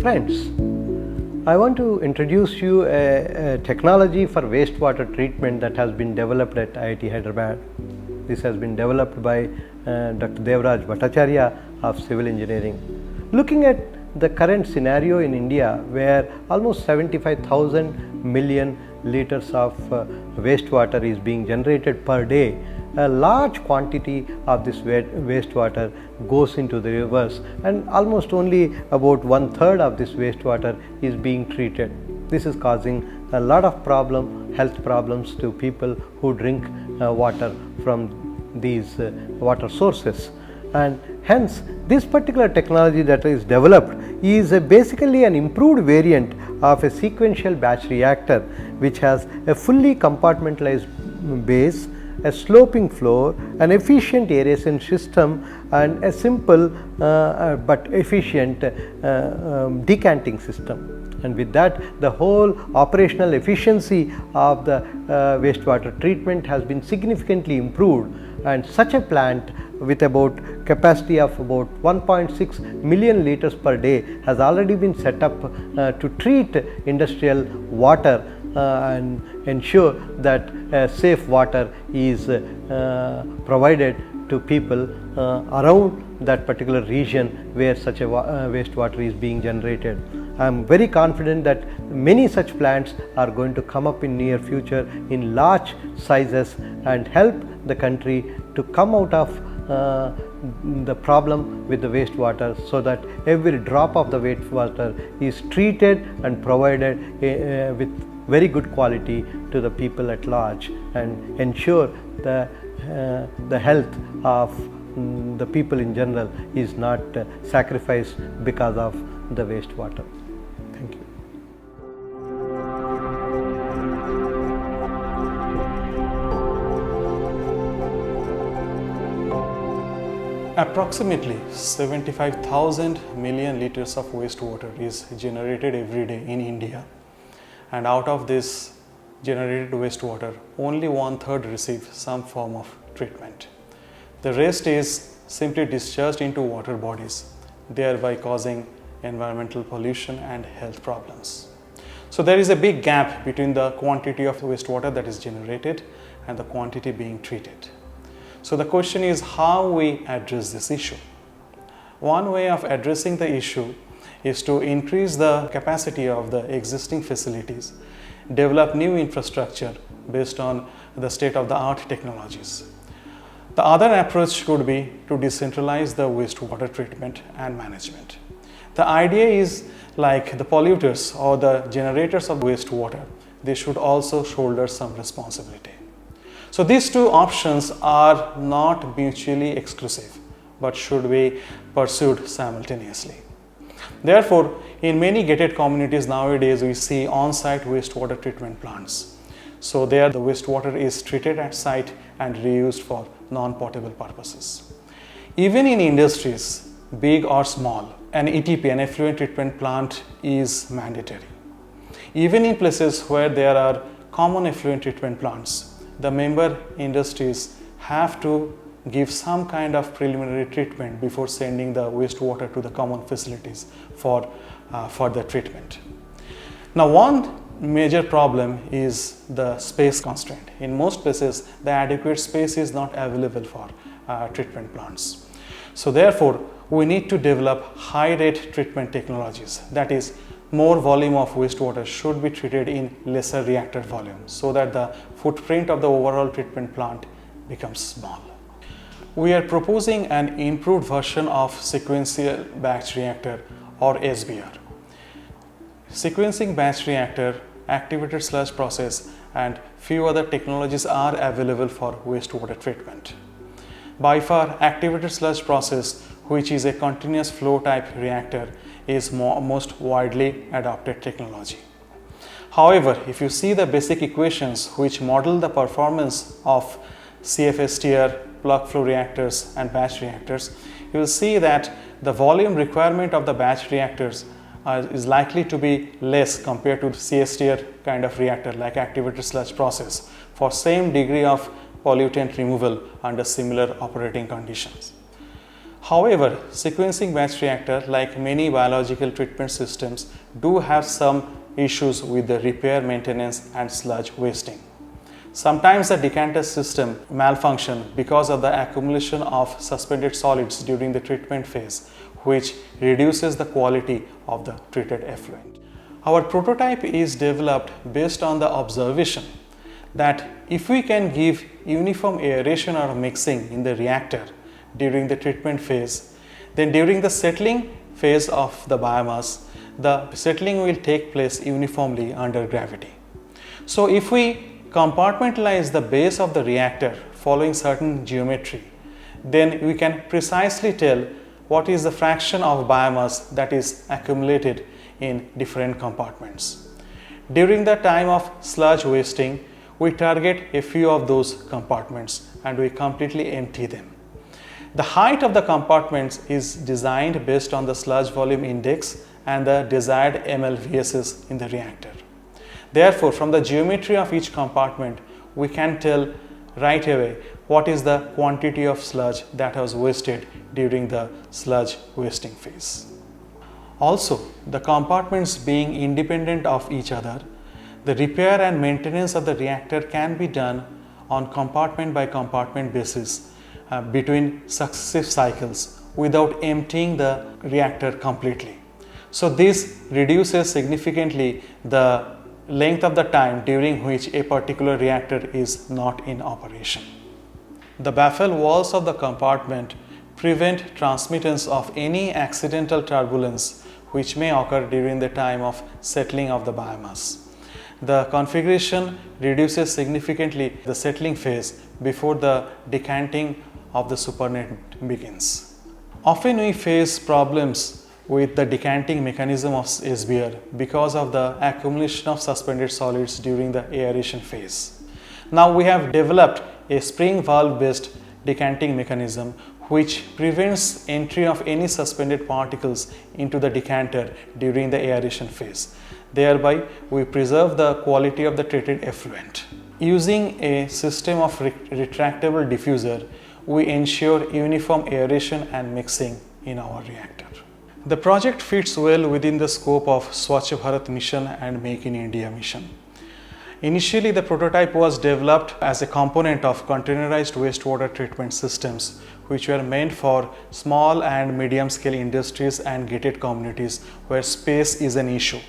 Friends, I want to introduce you a technology for wastewater treatment that has been developed at IIT Hyderabad. This has been developed by Dr. Devraj Bhattacharya of Civil Engineering. Looking at the current scenario in India, where almost 75,000 million liters of wastewater is being generated per day, a large quantity of this wastewater goes into the rivers, and almost only about 1/3 of this wastewater is being treated. This is causing a lot of health problems to people who drink water from these water sources. And hence, this particular technology that is developed is basically an improved variant of a sequential batch reactor, which has a fully compartmentalized base, a sloping floor, an efficient aeration system, and a simple but efficient decanting system. And with that, the whole operational efficiency of the wastewater treatment has been significantly improved, and such a plant with about capacity of about 1.6 million liters per day has already been set up to treat industrial water and ensure that safe water is provided to people around that particular region where such a wastewater is being generated. I am very confident that many such plants are going to come up in near future in large sizes and help the country to come out of the problem with the wastewater, so that every drop of the wastewater is treated and provided with very good quality to the people at large, and ensure the health of the people in general is not sacrificed because of the wastewater. Thank you. Approximately 75,000 million liters of wastewater is generated every day in India, and out of this generated wastewater, only 1/3 receive some form of treatment. The rest is simply discharged into water bodies, thereby causing environmental pollution and health problems. So there is a big gap between the quantity of wastewater that is generated and the quantity being treated. So the question is how we address this issue. One way of addressing the issue is to increase the capacity of the existing facilities, develop new infrastructure based on the state-of-the-art technologies. The other approach could be to decentralize the wastewater treatment and management. The idea is, like the polluters or the generators of wastewater, they should also shoulder some responsibility. So these two options are not mutually exclusive, but should be pursued simultaneously. Therefore, in many gated communities nowadays, we see on-site wastewater treatment plants. So there the wastewater is treated at site and reused for non-potable purposes. Even in industries, big or small, an ETP, an effluent treatment plant, is mandatory. Even in places where there are common effluent treatment plants, the member industries have to give some kind of preliminary treatment before sending the wastewater to the common facilities for further treatment. Now, one major problem is the space constraint. In most places, the adequate space is not available for treatment plants. So therefore, we need to develop high rate treatment technologies. That is, more volume of wastewater should be treated in lesser reactor volume, so that the footprint of the overall treatment plant becomes small. We are proposing an improved version of sequential batch reactor, or SBR. Sequencing batch reactor, activated sludge process, and few other technologies are available for wastewater treatment. By far, activated sludge process, which is a continuous flow type reactor, is most widely adopted technology. However, if you see the basic equations which model the performance of CFSTR, plug flow reactors and batch reactors, you will see that the volume requirement of the batch reactors is likely to be less compared to CSTR kind of reactor, like activated sludge process, for same degree of pollutant removal under similar operating conditions. However, sequencing batch reactor, like many biological treatment systems, do have some issues with the repair, maintenance and sludge wasting. Sometimes the decanter system malfunction because of the accumulation of suspended solids during the treatment phase, which reduces the quality of the treated effluent. Our prototype is developed based on the observation that if we can give uniform aeration or mixing in the reactor during the treatment phase, then during the settling phase of the biomass, the settling will take place uniformly under gravity. So if we compartmentalize the base of the reactor following certain geometry, then we can precisely tell what is the fraction of biomass that is accumulated in different compartments. During the time of sludge wasting, we target a few of those compartments and we completely empty them. The height of the compartments is designed based on the sludge volume index and the desired MLVSs in the reactor. Therefore, from the geometry of each compartment, we can tell right away what is the quantity of sludge that was wasted during the sludge wasting phase. Also, the compartments being independent of each other, the repair and maintenance of the reactor can be done on compartment by compartment basis between successive cycles without emptying the reactor completely. So this reduces significantly the length of the time during which a particular reactor is not in operation. The baffle walls of the compartment prevent transmittance of any accidental turbulence which may occur during the time of settling of the biomass. The configuration reduces significantly the settling phase before the decanting of the supernet begins. Often we face problems with the decanting mechanism of SBR because of the accumulation of suspended solids during the aeration phase. Now we have developed a spring valve based decanting mechanism which prevents entry of any suspended particles into the decanter during the aeration phase. Thereby, we preserve the quality of the treated effluent. Using a system of retractable diffuser, we ensure uniform aeration and mixing in our reactor. The project fits well within the scope of Swachh Bharat mission and Make in India mission. Initially, the prototype was developed as a component of containerized wastewater treatment systems, which were meant for small and medium scale industries and gated communities where space is an issue.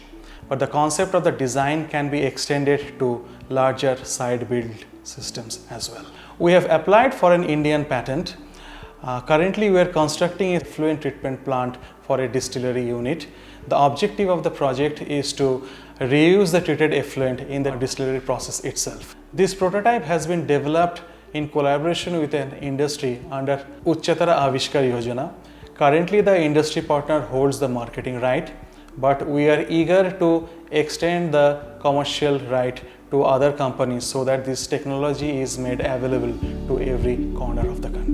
But the concept of the design can be extended to larger side build systems as well. We have applied for an Indian patent. Currently, we are constructing a effluent treatment plant for a distillery unit. The objective of the project is to reuse the treated effluent in the distillery process itself. This prototype has been developed in collaboration with an industry under Uchchatara Avishkar Yojana. Currently, the industry partner holds the marketing right, but we are eager to extend the commercial right to other companies so that this technology is made available to every corner of the country.